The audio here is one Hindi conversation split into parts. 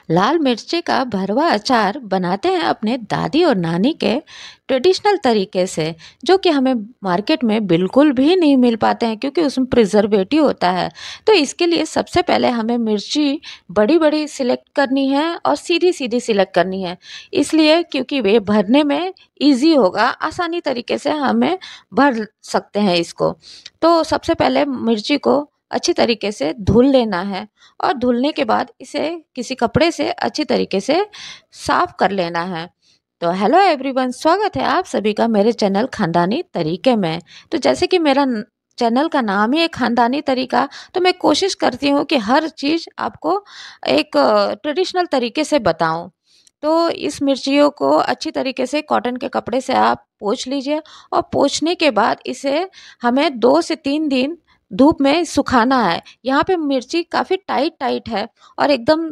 लाल मिर्ची का भरवा अचार बनाते हैं अपने दादी और नानी के ट्रेडिशनल तरीके से, जो कि हमें मार्केट में बिल्कुल भी नहीं मिल पाते हैं क्योंकि उसमें प्रिजर्वेटिव होता है। तो इसके लिए सबसे पहले हमें मिर्ची बड़ी बड़ी सिलेक्ट करनी है और सीधी सीधी सिलेक्ट करनी है, इसलिए क्योंकि वे भरने में इजी होगा, आसानी तरीके से हमें भर सकते हैं इसको। तो सबसे पहले मिर्ची को अच्छी तरीके से धुल लेना है और धुलने के बाद इसे किसी कपड़े से अच्छी तरीके से साफ कर लेना है। तो हेलो एवरीवन, स्वागत है आप सभी का मेरे चैनल खानदानी तरीके में। तो जैसे कि मेरा चैनल का नाम ही है खानदानी तरीका, तो मैं कोशिश करती हूँ कि हर चीज़ आपको एक ट्रेडिशनल तरीके से बताऊँ। तो इस मिर्चियों को अच्छी तरीके से कॉटन के कपड़े से आप पोंछ लीजिए और पोंछने के बाद इसे हमें 2 से 3 दिन धूप में सुखाना है। यहाँ पे मिर्ची काफ़ी टाइट है और एकदम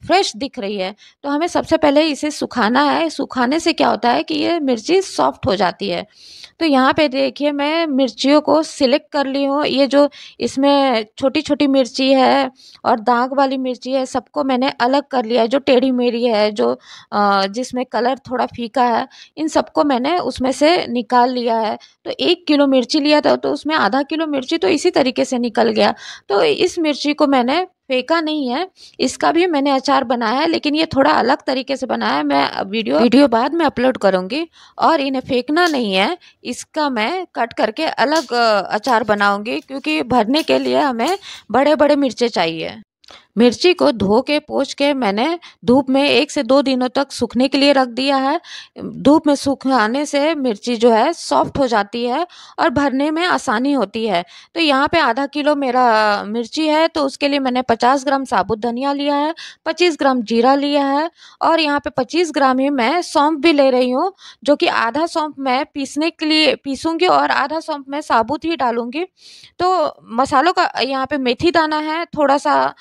फ्रेश दिख रही है, तो हमें सबसे पहले इसे सुखाना है। सुखाने से क्या होता है कि ये मिर्ची सॉफ्ट हो जाती है। तो यहाँ पे देखिए मैं मिर्चियों को सिलेक्ट कर ली हूँ। ये जो इसमें छोटी-छोटी मिर्ची है और दाग वाली मिर्ची है, सबको मैंने अलग कर लिया है। जो टेढ़ी-मेढ़ी है, जो जिसमें कलर थोड़ा फीका है, इन सबको मैंने उसमें से निकाल लिया है। तो 1 किलो मिर्ची लिया था, तो उसमें आधा किलो मिर्ची तो इसी तरीके से निकल गया। तो इस मिर्ची को मैंने फेंका नहीं है, इसका भी मैंने अचार बनाया है, लेकिन ये थोड़ा अलग तरीके से बनाया है। मैं वीडियो बाद में अपलोड करूँगी। और इन्हें फेंकना नहीं है, इसका मैं कट करके अलग अचार बनाऊँगी, क्योंकि भरने के लिए हमें बड़े-बड़े मिर्चे चाहिए। मिर्ची को धो के पोंछ के मैंने धूप में 1 से 2 दिनों तक सूखने के लिए रख दिया है। धूप में सुखाने से मिर्ची जो है सॉफ्ट हो जाती है और भरने में आसानी होती है। तो यहाँ पे आधा किलो मेरा मिर्ची है, तो उसके लिए मैंने 50 ग्राम साबुत धनिया लिया है, 25 ग्राम जीरा लिया है और यहाँ पे 25 ग्राम ही मैं सौंफ भी ले रही हूँ, जो कि आधा सौंफ मैं पीसने के लिए पीसूँगी और आधा सौंफ मैं साबुत ही डालूँगी। तो मसालों का यहाँ पे मेथी दाना है, थोड़ा-सा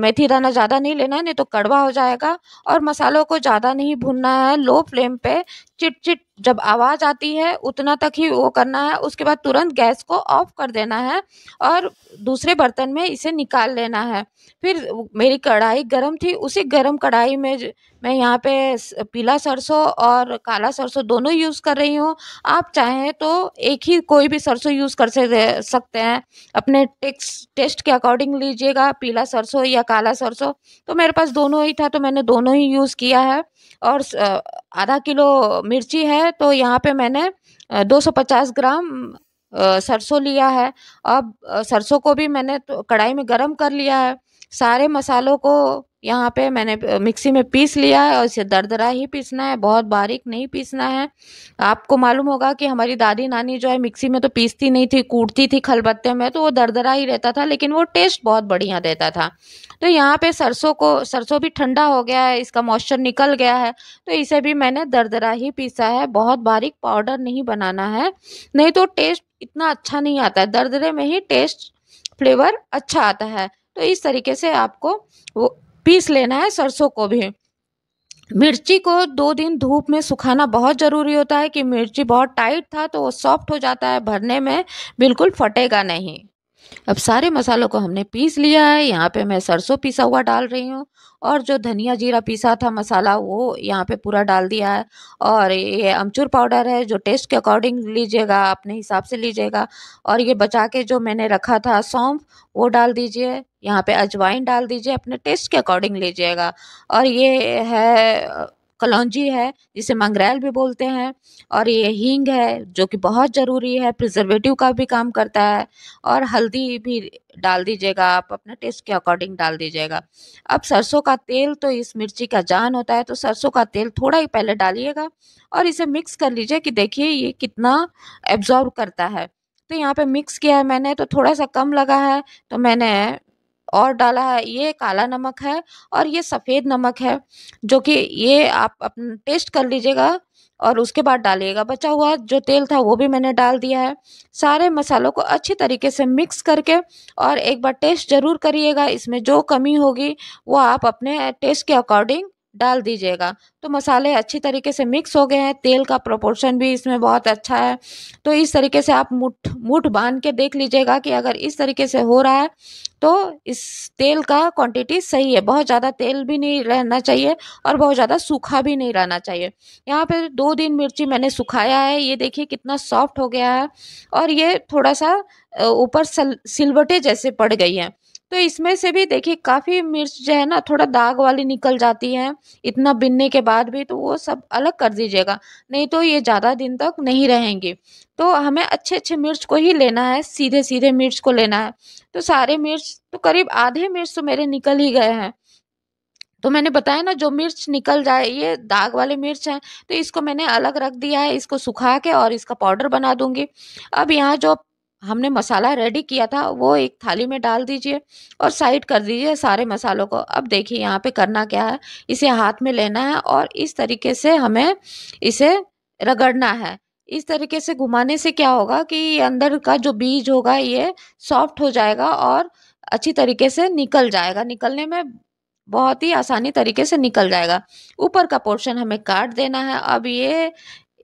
मेथी दाना ज़्यादा नहीं लेना है, नहीं तो कड़वा हो जाएगा। और मसालों को ज़्यादा नहीं भूनना है, लो फ्लेम पे चिट-चिट जब आवाज़ आती है उतना तक ही वो करना है। उसके बाद तुरंत गैस को ऑफ कर देना है और दूसरे बर्तन में इसे निकाल लेना है। फिर मेरी कढ़ाई गरम थी, उसी गरम कढ़ाई में मैं यहाँ पे पीला सरसों और काला सरसों दोनों यूज़ कर रही हूँ। आप चाहें तो एक ही कोई भी सरसों यूज़ कर सकते हैं, अपने टेस्ट के अकॉर्डिंग लीजिएगा, पीला सरसों या काला सरसों। तो मेरे पास दोनों ही था, तो मैंने दोनों ही यूज़ किया है। और आधा किलो मिर्ची है, तो यहाँ पे मैंने 250 ग्राम सरसों लिया है। अब सरसों को भी मैंने तो कढ़ाई में गरम कर लिया है। सारे मसालों को यहाँ पे मैंने मिक्सी में पीस लिया है और इसे दरदरा ही पीसना है, बहुत बारीक नहीं पीसना है। आपको मालूम होगा कि हमारी दादी-नानी जो है मिक्सी में तो पीसती नहीं थी, कूटती थी खलबत्ते में, तो वो दरदरा ही रहता था, लेकिन वो टेस्ट बहुत बढ़िया देता था। तो यहाँ पे सरसों भी ठंडा हो गया है, इसका मॉइस्चर निकल गया है, तो इसे भी मैंने दरदरा ही पीसा है, बहुत बारीक पाउडर नहीं बनाना है, नहीं तो टेस्ट इतना अच्छा नहीं आता है। दरदरे में ही टेस्ट फ्लेवर अच्छा आता है। तो इस तरीके से आपको वो पीस लेना है सरसों को भी। मिर्ची को 2 दिन धूप में सुखाना बहुत ज़रूरी होता है कि मिर्ची बहुत टाइट था, तो वो सॉफ्ट हो जाता है, भरने में बिल्कुल फटेगा नहीं। अब सारे मसालों को हमने पीस लिया है। यहाँ पे मैं सरसों पिसा हुआ डाल रही हूँ और जो धनिया जीरा पिसा था मसाला, वो यहाँ पे पूरा डाल दिया है। और ये अमचूर पाउडर है, जो टेस्ट के अकॉर्डिंग लीजिएगा, अपने हिसाब से लीजिएगा। और ये बचा के जो मैंने रखा था सौंफ, वो डाल दीजिए। यहाँ पे अजवाइन डाल दीजिए, अपने टेस्ट के अकॉर्डिंग लीजिएगा। और ये है कलौंजी है, जिसे मंगरेल भी बोलते हैं। और ये हींग है, जो कि बहुत ज़रूरी है, प्रिजर्वेटिव का भी काम करता है। और हल्दी भी डाल दीजिएगा, आप अपने टेस्ट के अकॉर्डिंग डाल दीजिएगा। अब सरसों का तेल तो इस मिर्ची का जान होता है, तो सरसों का तेल थोड़ा ही पहले डालिएगा और इसे मिक्स कर लीजिए कि देखिए ये कितना एब्ज़ॉर्ब करता है। तो यहाँ पे मिक्स किया है मैंने, तो थोड़ा-सा कम लगा है, तो मैंने और डाला है। ये काला नमक है और ये सफ़ेद नमक है, जो कि ये आप अपन टेस्ट कर लीजिएगा और उसके बाद डालिएगा। बचा हुआ जो तेल था वो भी मैंने डाल दिया है। सारे मसालों को अच्छी तरीके से मिक्स करके और एक बार टेस्ट ज़रूर करिएगा। इसमें जो कमी होगी वो आप अपने टेस्ट के अकॉर्डिंग डाल दीजिएगा। तो मसाले अच्छी तरीके से मिक्स हो गए हैं, तेल का प्रोपोर्शन भी इसमें बहुत अच्छा है। तो इस तरीके से आप मुठ मुठ बांध के देख लीजिएगा कि अगर इस तरीके से हो रहा है तो इस तेल का क्वांटिटी सही है। बहुत ज़्यादा तेल भी नहीं रहना चाहिए और बहुत ज़्यादा सूखा भी नहीं रहना चाहिए। यहाँ पे 2 दिन मिर्ची मैंने सुखाया है, ये देखिए कितना सॉफ्ट हो गया है और ये थोड़ा सा ऊपर सिलवटें जैसे पड़ गई हैं। तो इसमें से भी देखिए काफ़ी मिर्च जो है ना थोड़ा दाग वाली निकल जाती है, इतना बिनने के बाद भी, तो वो सब अलग कर दीजिएगा, नहीं तो ये ज़्यादा दिन तक नहीं रहेंगी। तो हमें अच्छे-अच्छे मिर्च को ही लेना है, सीधे-सीधे मिर्च को लेना है। तो सारे मिर्च तो करीब आधे मिर्च तो मेरे निकल ही गए हैं। तो मैंने बताया ना जो मिर्च निकल जाए, ये दाग वाले मिर्च हैं, तो इसको मैंने अलग रख दिया है, इसको सुखा के और इसका पाउडर बना दूँगी। अब यहाँ जो हमने मसाला रेडी किया था वो एक थाली में डाल दीजिए और साइड कर दीजिए सारे मसालों को। अब देखिए यहाँ पे करना क्या है, इसे हाथ में लेना है और इस तरीके से हमें इसे रगड़ना है। इस तरीके से घुमाने से क्या होगा कि अंदर का जो बीज होगा ये सॉफ्ट हो जाएगा और अच्छी तरीके से निकल जाएगा। निकलने में बहुत ही आसानी तरीके से निकल जाएगा। ऊपर का पोर्शन हमें काट देना है। अब ये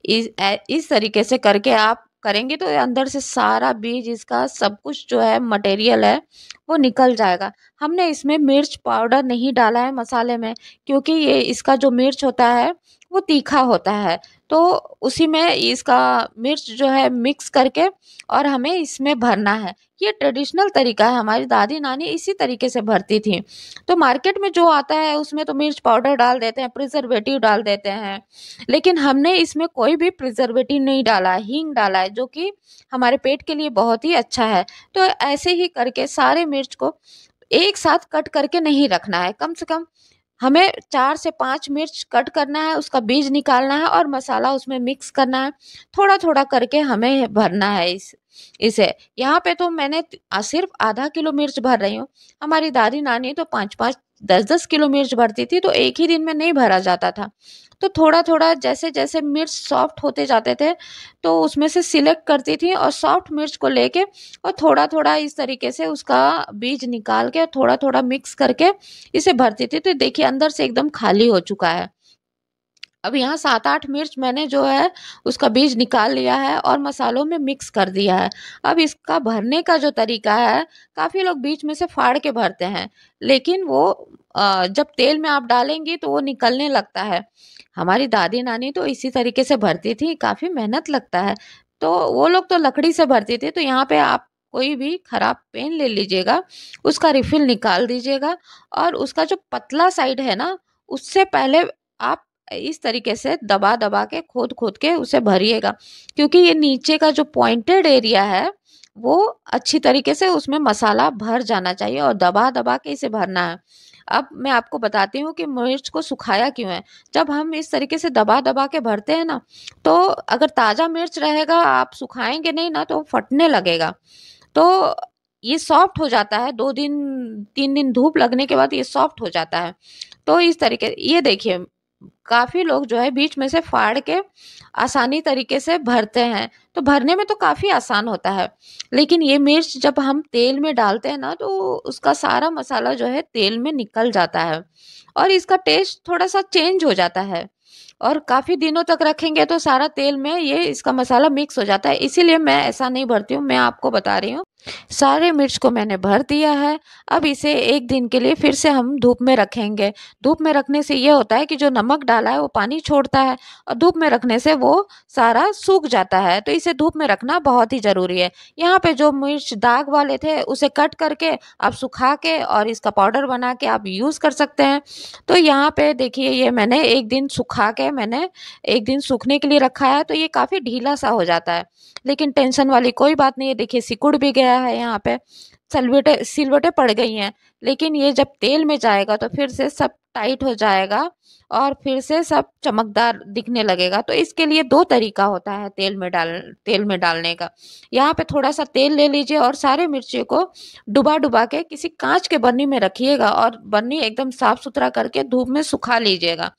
इस तरीके से करके आप करेंगे तो अंदर से सारा बीज इसका सब कुछ जो है मटेरियल है वो निकल जाएगा। हमने इसमें मिर्च पाउडर नहीं डाला है मसाले में, क्योंकि ये इसका जो मिर्च होता है वो तीखा होता है। तो उसी में इसका मिर्च जो है मिक्स करके और हमें इसमें भरना है। ये ट्रेडिशनल तरीका है, हमारी दादी नानी इसी तरीके से भरती थी। तो मार्केट में जो आता है उसमें तो मिर्च पाउडर डाल देते हैं, प्रिजर्वेटिव डाल देते हैं, लेकिन हमने इसमें कोई भी प्रिजर्वेटिव नहीं डाला है, हींग डाला है जो कि हमारे पेट के लिए बहुत ही अच्छा है। तो ऐसे ही करके सारे मिर्च को एक साथ कट करके नहीं रखना है, कम से कम हमें 4 से 5 मिर्च कट करना है, उसका बीज निकालना है और मसाला उसमें मिक्स करना है। थोड़ा-थोड़ा करके हमें भरना है इसे। यहाँ पे तो मैंने सिर्फ़ आधा किलो मिर्च भर रही हूँ। हमारी दादी-नानी तो 5-5, 10-10 किलो मिर्च भरती थी, तो एक ही दिन में नहीं भरा जाता था। तो थोड़ा-थोड़ा जैसे-जैसे मिर्च सॉफ्ट होते जाते थे, तो उसमें से सिलेक्ट करती थी और सॉफ्ट मिर्च को लेके और थोड़ा-थोड़ा इस तरीके से उसका बीज निकाल के थोड़ा-थोड़ा मिक्स करके इसे भरती थी। तो देखिए अंदर से एकदम खाली हो चुका है। अब यहाँ 7-8 मिर्च मैंने जो है उसका बीज निकाल लिया है और मसालों में मिक्स कर दिया है। अब इसका भरने का जो तरीका है, काफ़ी लोग बीच में से फाड़ के भरते हैं, लेकिन वो जब तेल में आप डालेंगी तो वो निकलने लगता है। हमारी दादी-नानी तो इसी तरीके से भरती थी, काफ़ी मेहनत लगता है। तो वो लोग तो लकड़ी से भरती थी, तो यहाँ पे आप कोई भी खराब पेन ले लीजिएगा, उसका रिफ़िल निकाल दीजिएगा और उसका जो पतला साइड है ना, उससे पहले आप इस तरीके से दबा-दबा के खोद-खोद के उसे भरिएगा, क्योंकि ये नीचे का जो पॉइंटेड एरिया है, वो अच्छी तरीके से उसमें मसाला भर जाना चाहिए और दबा-दबा के इसे भरना है। अब मैं आपको बताती हूँ कि मिर्च को सुखाया क्यों है। जब हम इस तरीके से दबा-दबा के भरते हैं ना, तो अगर ताज़ा मिर्च रहेगा, आप सुखाएँगे नहीं ना, तो फटने लगेगा। तो ये सॉफ्ट हो जाता है, 2 दिन, 3 दिन धूप लगने के बाद ये सॉफ्ट हो जाता है। तो इस तरीके ये देखिए काफ़ी लोग जो है बीच में से फाड़ के आसानी तरीके से भरते हैं, तो भरने में तो काफ़ी आसान होता है। लेकिन ये मिर्च जब हम तेल में डालते हैं ना, तो उसका सारा मसाला जो है तेल में निकल जाता है और इसका टेस्ट थोड़ा-सा चेंज हो जाता है और काफ़ी दिनों तक रखेंगे तो सारा तेल में ये इसका मसाला मिक्स हो जाता है। इसीलिए मैं ऐसा नहीं भरती हूँ, मैं आपको बता रही हूँ। सारे मिर्च को मैंने भर दिया है। अब इसे 1 दिन के लिए फिर से हम धूप में रखेंगे। धूप में रखने से ये होता है कि जो नमक डाला है वो पानी छोड़ता है और धूप में रखने से वो सारा सूख जाता है, तो इसे धूप में रखना बहुत ही ज़रूरी है। यहाँ पे जो मिर्च दाग वाले थे उसे कट करके आप सुखा के और इसका पाउडर बना के आप यूज़ कर सकते हैं। तो यहाँ पे देखिए ये मैंने 1 दिन सुखा के मैंने 1 दिन सूखने के लिए रखा है, तो ये काफ़ी ढीला-सा हो जाता है। लेकिन टेंशन वाली कोई बात नहीं है, देखिए सिकुड़ भी गया है यहाँ पे, सलवटें सिलवटें पड़ गई हैं, लेकिन ये जब तेल में जाएगा तो फिर से सब टाइट हो जाएगा और फिर से सब चमकदार दिखने लगेगा। तो इसके लिए 2 तरीका होता है तेल में डालने का। यहाँ पे थोड़ा-सा तेल ले लीजिए और सारे मिर्ची को डुबा-डुबा के किसी काँच के बर्नी में रखिएगा और बर्नी एकदम साफ-सुथरा करके धूप में सुखा लीजिएगा।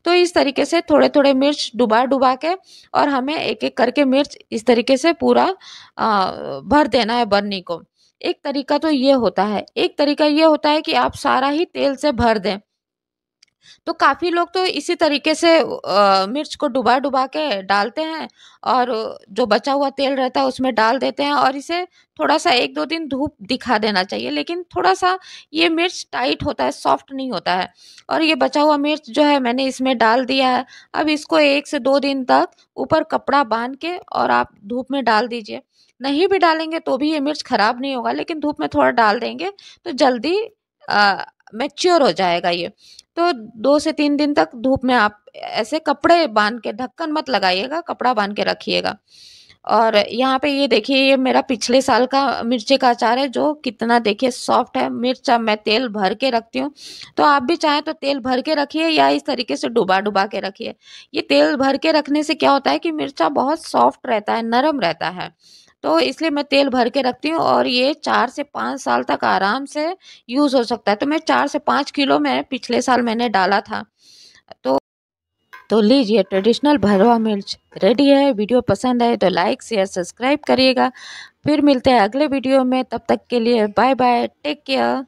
तो इस तरीके से थोड़े-थोड़े मिर्च डुबा-डुबा के और हमें एक-एक करके मिर्च इस तरीके से पूरा भर देना है बर्नी को। एक तरीका तो ये होता है। एक तरीका ये होता है कि आप सारा ही तेल से भर दें। तो काफ़ी लोग तो इसी तरीके से मिर्च को डुबा-डुबा के डालते हैं और जो बचा हुआ तेल रहता है उसमें डाल देते हैं और इसे थोड़ा-सा 1-2 दिन धूप दिखा देना चाहिए। लेकिन थोड़ा-सा ये मिर्च टाइट होता है, सॉफ्ट नहीं होता है और ये बचा हुआ मिर्च जो है मैंने इसमें डाल दिया है। अब इसको 1 से 2 दिन तक ऊपर कपड़ा बाँध के और आप धूप में डाल दीजिए। नहीं भी डालेंगे तो भी ये मिर्च खराब नहीं होगा, लेकिन धूप में थोड़ा डाल देंगे तो जल्दी अ, मैच्योर हो जाएगा ये। तो 2 से 3 दिन तक धूप में आप ऐसे कपड़े बाँध के, ढक्कन मत लगाइएगा, कपड़ा बाँध के रखिएगा। और यहाँ पे ये देखिए, ये मेरा पिछले साल का मिर्ची का अचार है जो कितना देखिए सॉफ्ट है। मिर्च अब मैं तेल भर के रखती हूँ, तो आप भी चाहें तो तेल भर के रखिए या इस तरीके से डुबा-डुबा के रखिए। ये तेल भर के रखने से क्या होता है कि मिर्चा बहुत सॉफ्ट रहता है, नरम रहता है। तो इसलिए मैं तेल भर के रखती हूँ और ये 4 से 5 साल तक आराम से यूज़ हो सकता है। तो मैं 4 से 5 किलो में पिछले साल मैंने डाला था। तो लीजिए, ट्रेडिशनल भरवा मिर्च रेडी है। वीडियो पसंद आए तो लाइक, शेयर, सब्सक्राइब करिएगा। फिर मिलते हैं अगले वीडियो में, तब तक के लिए बाय बाय, टेक केयर।